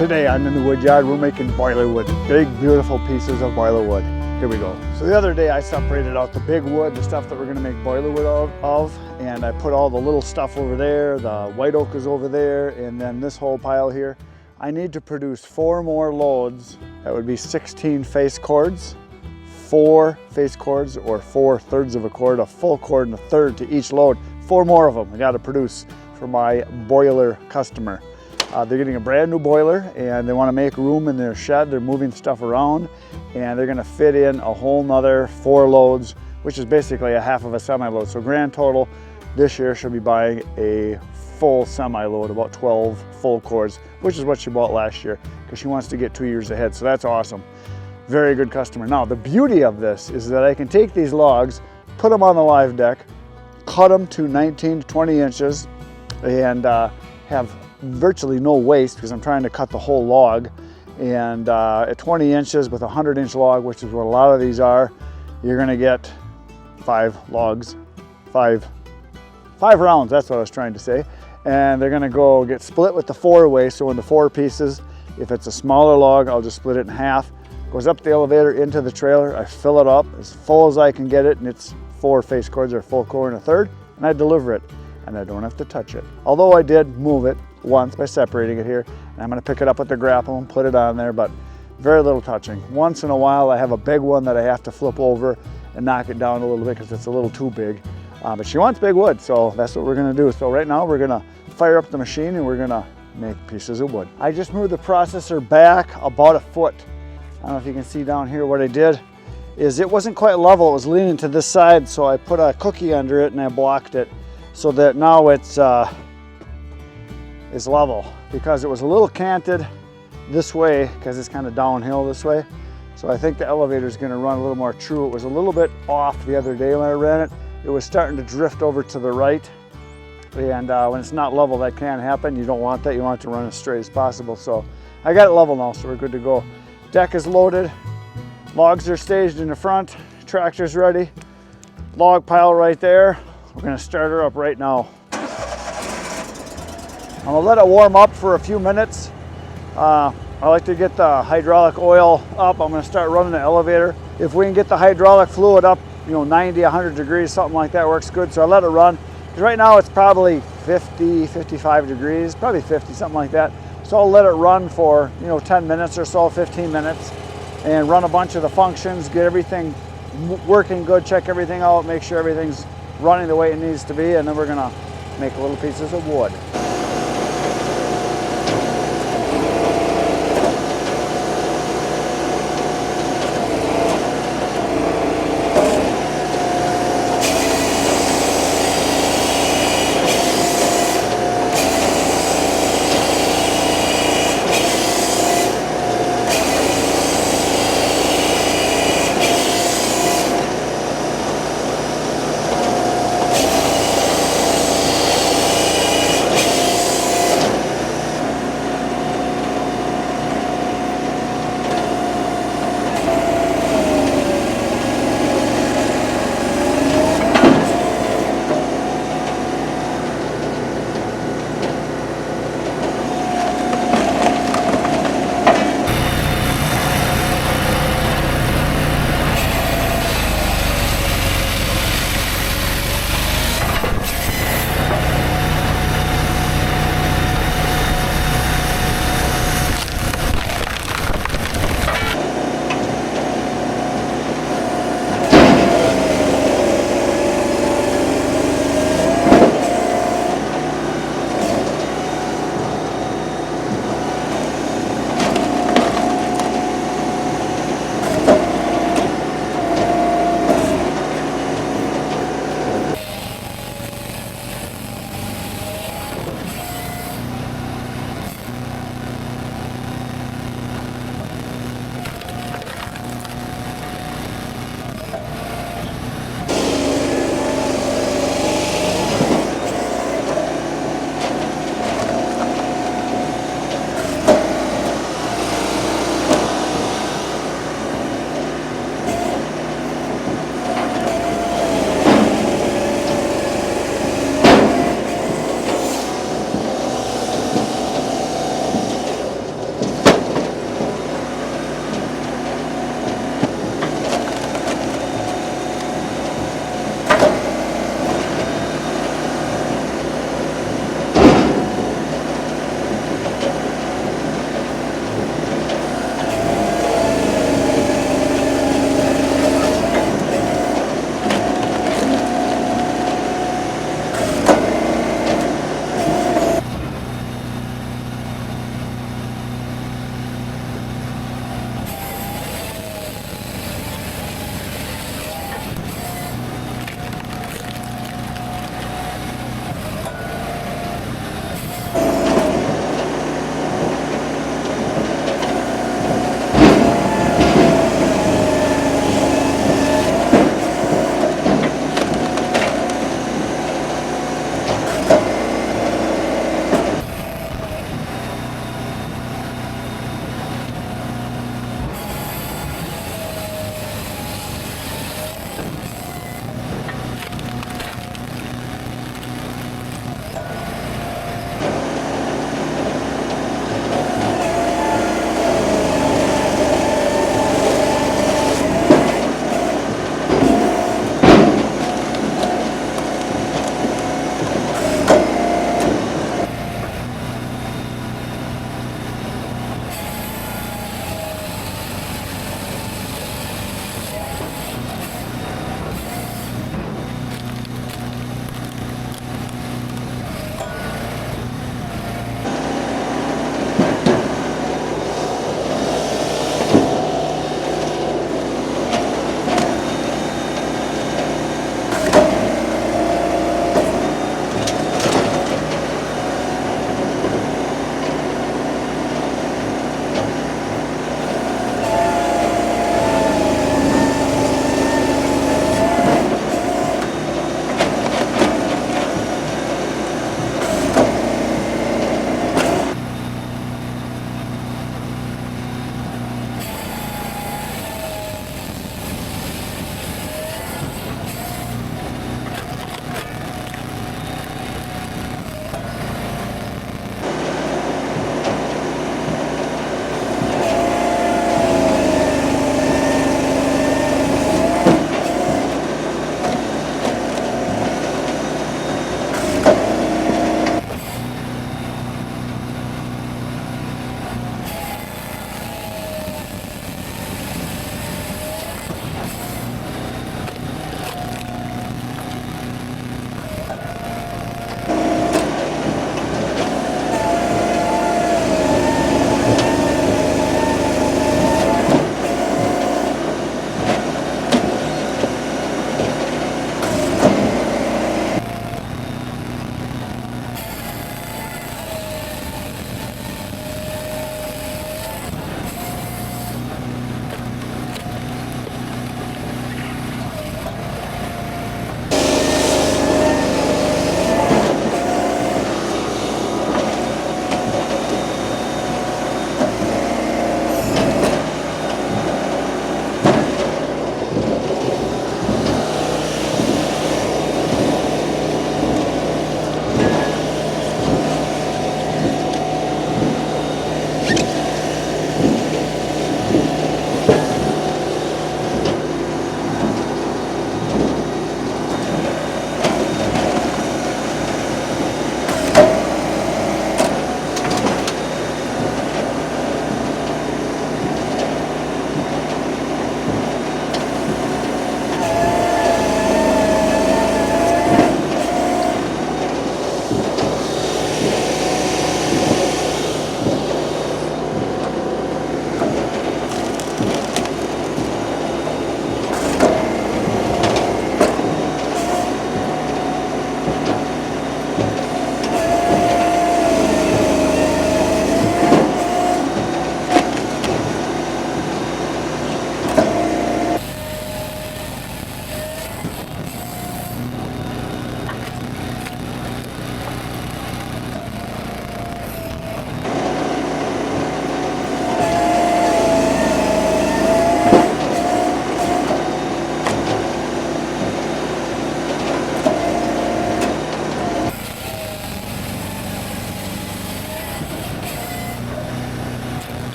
Today I'm in the wood yard. We're making boiler wood, big beautiful pieces of boiler wood. Here we go. So the other day I separated out the big wood, the stuff that we're gonna make boiler wood of, and I put all the little stuff over there. The white oak is over there, and then this whole pile here. I need to produce 4 more loads. That would be 16 face cords, 4 face cords, or 4/3 of a cord, a full cord and a third to each load. 4 more of them I got to produce for my boiler customer. They're getting a brand new boiler and they want to make room in their shed. They're moving stuff around and they're going to fit in a whole nother 4 loads, which is basically a half of a semi-load. So grand total this year she'll be buying a full semi-load, about 12 full cords, which is what she bought last year because she wants to get 2 years ahead. So that's awesome. Very good customer. Now the beauty of this is that I can take these logs, put them on the live deck, cut them to 19 to 20 inches and have virtually no waste because I'm trying to cut the whole log. And at 20 inches with a 100-inch log, which is what a lot of these are, you're gonna get 5 logs, five rounds, that's what I was trying to say. And they're gonna go get split with the 4-way, so in the 4 pieces, if it's a smaller log, I'll just split it in half. Goes up the elevator into the trailer, I fill it up as full as I can get it, and it's 4 face cords or full cord and a third, and I deliver it. And I don't have to touch it. Although I did move it once by separating it here, and I'm gonna pick it up with the grapple and put it on there, but very little touching. Once in a while I have a big one that I have to flip over and knock it down a little bit because it's a little too big. But she wants big wood, so that's what we're gonna do. So right now we're gonna fire up the machine and we're gonna make pieces of wood. I just moved the processor back about a foot. I don't know if you can see down here. What I did is it wasn't quite level, it was leaning to this side, so I put a cookie under it and I blocked it so that now it's level, because it was a little canted this way because it's kind of downhill this way. So I think the elevator is going to run a little more true. It was a little bit off the other day when I ran it. It was starting to drift over to the right, and when it's not level, that can happen. You don't want that. You want it to run as straight as possible. So I got it level now, so we're good to go. Deck is loaded, logs are staged in the front, tractor's ready, log pile right there. We're going to start her up right now. I'm going to let it warm up for a few minutes. I like to get the hydraulic oil up. I'm going to start running the elevator. If we can get the hydraulic fluid up, 90, 100 degrees, something like that works good. So I let it run. Right now it's probably 50, 55 degrees, probably 50, something like that. So I'll let it run for 10 minutes or so, 15 minutes, and run a bunch of the functions, get everything working good, check everything out, make sure everything's running the way it needs to be, and then we're gonna make little pieces of wood.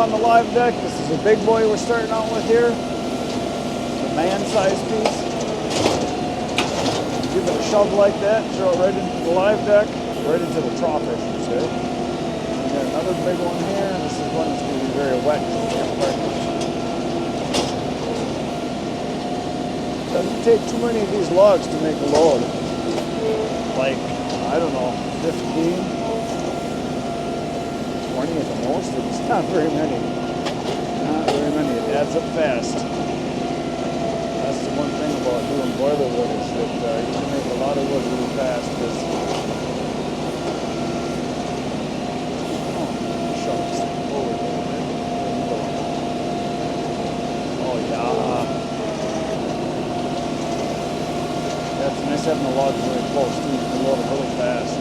on the live deck. This is a big boy we're starting out with here. The man-sized piece. Give it a shove like that, throw it right into the live deck, right into the trough, I should say. And then another big one here. This is one that's going to be very wet. Doesn't take too many of these logs to make a load. Like, I don't know, 15. 20 at the most. It's not very many. Not very many. It adds up fast. That's the one thing about doing boiler wood is that you can make a lot of wood really fast. Oh yeah. That's nice having the logs really close too. You can load it really fast.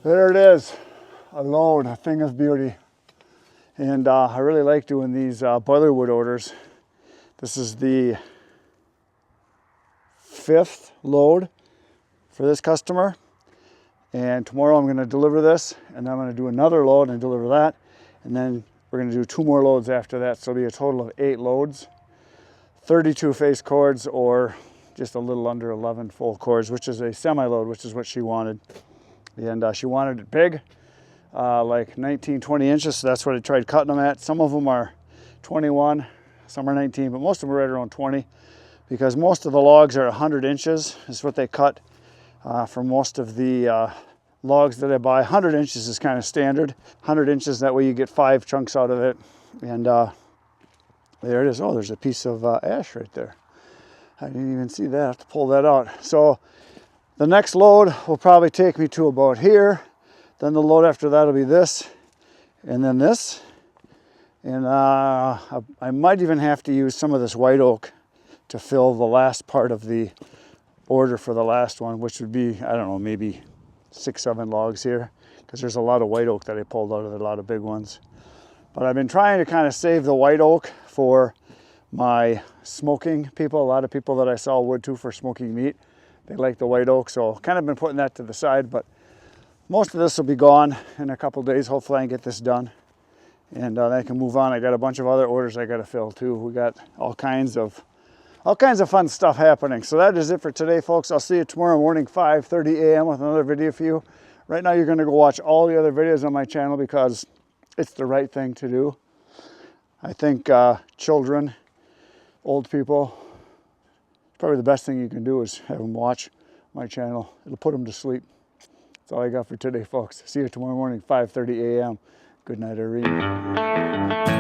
There it is, a load, a thing of beauty. And I really like doing these boiler wood orders. This is the 5th load for this customer. And tomorrow I'm going to deliver this, and I'm going to do another load and deliver that. And then we're going to do 2 more loads after that. So it'll be a total of 8 loads, 32 face cords, or just a little under 11 full cords, which is a semi-load, which is what she wanted. And she wanted it big, like 19, 20 inches. So that's what I tried cutting them at. Some of them are 21, some are 19, but most of them are right around 20, because most of the logs are 100 inches is what they cut for most of the logs that I buy. 100 inches is kind of standard. 100 inches, that way you get 5 chunks out of it. And there it is. Oh, there's a piece of ash right there. I didn't even see that. I have to pull that out. So the next load will probably take me to about here. Then the load after that will be this, and then this. And I might even have to use some of this white oak to fill the last part of the order for the last one, which would be, I don't know, maybe 6, 7 logs here, because there's a lot of white oak that I pulled out of it, a lot of big ones. But I've been trying to kind of save the white oak for my smoking people. A lot of people that I sell wood to for smoking meat, they like the white oak, so kind of been putting that to the side. But most of this will be gone in a couple days. Hopefully I can get this done, and then I can move on. I got a bunch of other orders I got to fill too. We got all kinds of all kinds of fun stuff happening. So that is it for today, folks. I'll see you tomorrow morning, 5:30 a.m. with another video for you. Right now, you're going to go watch all the other videos on my channel because it's the right thing to do. I think children, old people, probably the best thing you can do is have them watch my channel. It'll put them to sleep. That's all I got for today, folks. See you tomorrow morning, 5:30 a.m. Good night, Irene.